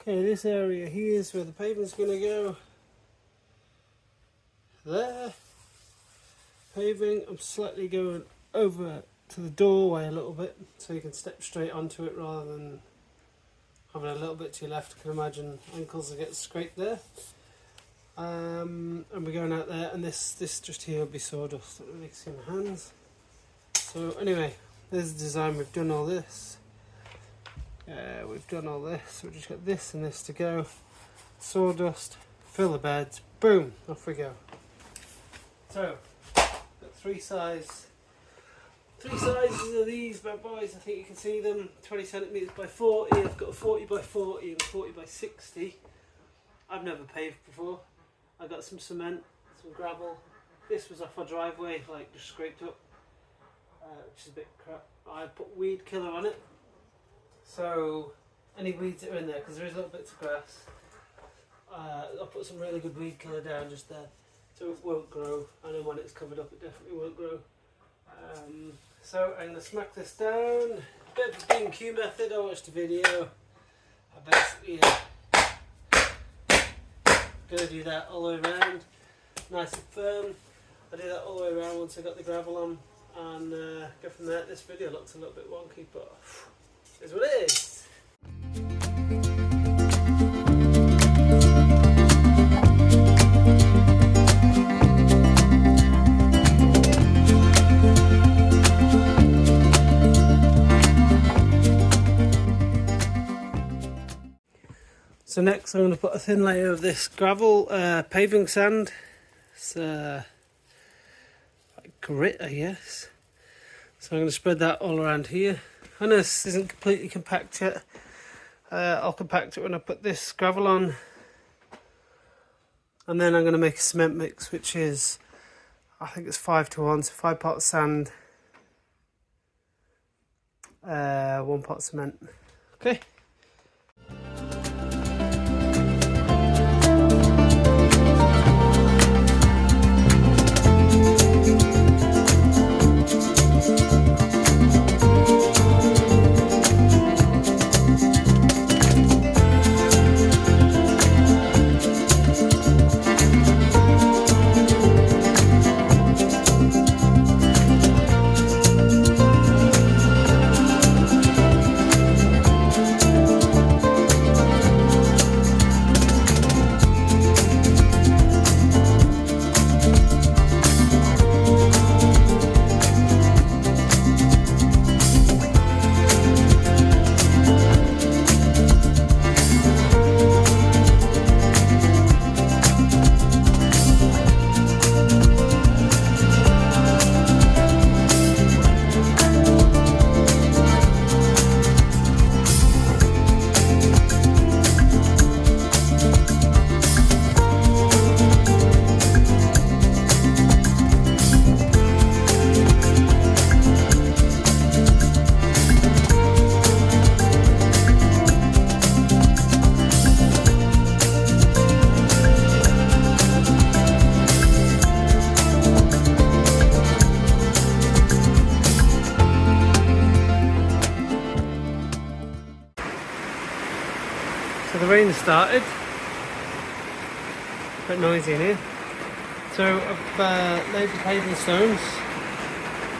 Okay, this area here is where the pavement's going to go. There. Paving, I'm slightly going over to the doorway a little bit so you can step straight onto it rather than having a little bit to your left. I can imagine ankles will get scraped there. And we're going out there, and this just here will be sawdust that we can see in my hands. So anyway, there's the design. We've done all this. We've just got this and this to go. Sawdust, fill the beds, boom, off we go. So, got three sizes of these bad boys. I think you can see them. 20 centimeters by 40. I've got a 40 by 40 and 40 by 60. I've never paved before. I got some cement, some gravel. This was off our driveway, like just scraped up, which is a bit crap. I put weed killer on it, so any weeds that are in there, because there is little bits of grass, I'll put some really good weed killer down just there, so it won't grow. And then when it's covered up, it definitely won't grow. So I'm going to smack this down. A bit of the B&Q method. I watched a video. I basically going to do that all the way around, nice and firm. I do that all the way around once I got the gravel on, and go from there. This video looks a little bit wonky, but it's what it is. So next I'm going to put a thin layer of this gravel paving sand. It's like grit, I guess. So I'm going to spread that all around here. I know this isn't completely compact yet. I'll compact it when I put this gravel on. And then I'm going to make a cement mix, which is, I think it's 5:1, so 5 parts sand, 1 part cement. Okay. So the rain has started, a bit noisy in here. So I've laid the paving stones.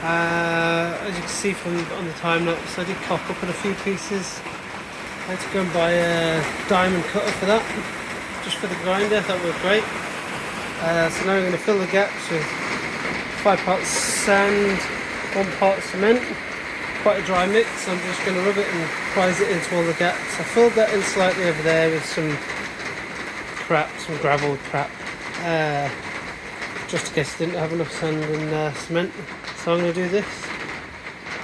As you can see from on the time lapse, I did cock up in a few pieces. I had to go and buy a diamond cutter for that, just for the grinder. That worked great. So now I'm going to fill the gaps with 5 parts sand, 1 part cement. Quite a dry mix. I'm just going to rub it and prise it into all the gaps. I filled that in slightly over there with some gravel crap, just in case I didn't have enough sand and cement. So I'm going to do this,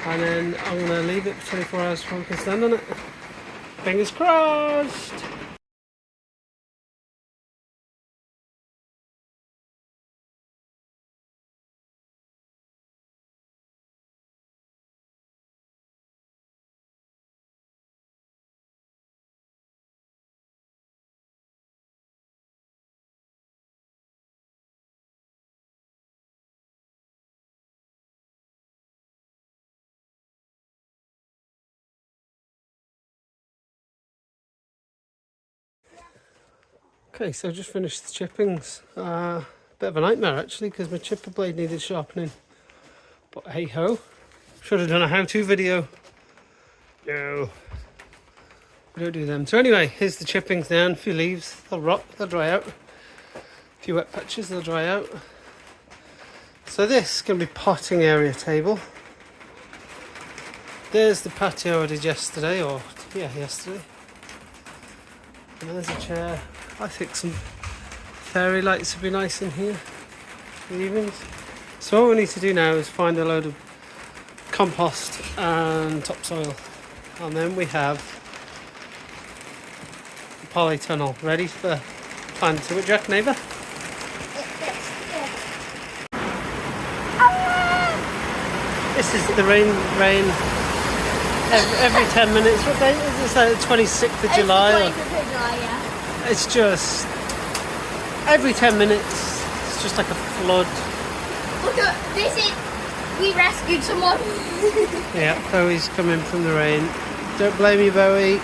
and then I'm going to leave it for 24 hours before we can stand on it. Fingers crossed! Okay, so I just finished the chippings. Bit of a nightmare actually, because my chipper blade needed sharpening. But hey ho, should have done a how-to video. No, we don't do them. So anyway, here's the chippings now, and a few leaves. They'll rot, they'll dry out. A few wet patches, they'll dry out. So this is going to be potting area table. There's the patio I did yesterday, yesterday. And there's a chair. I think some fairy lights would be nice in here for the evenings. So what we need to do now is find a load of compost and topsoil. And then we have the polytunnel ready for planting. What do you reckon, neighbour? This is the rain every 10 minutes. What day is this? Like the 26th of July? It's the 26th of July, yeah. It's just every 10 minutes. It's just like a flood. Look at we rescued someone. Yeah, Chloe's coming from the rain. Don't blame me, Bowie.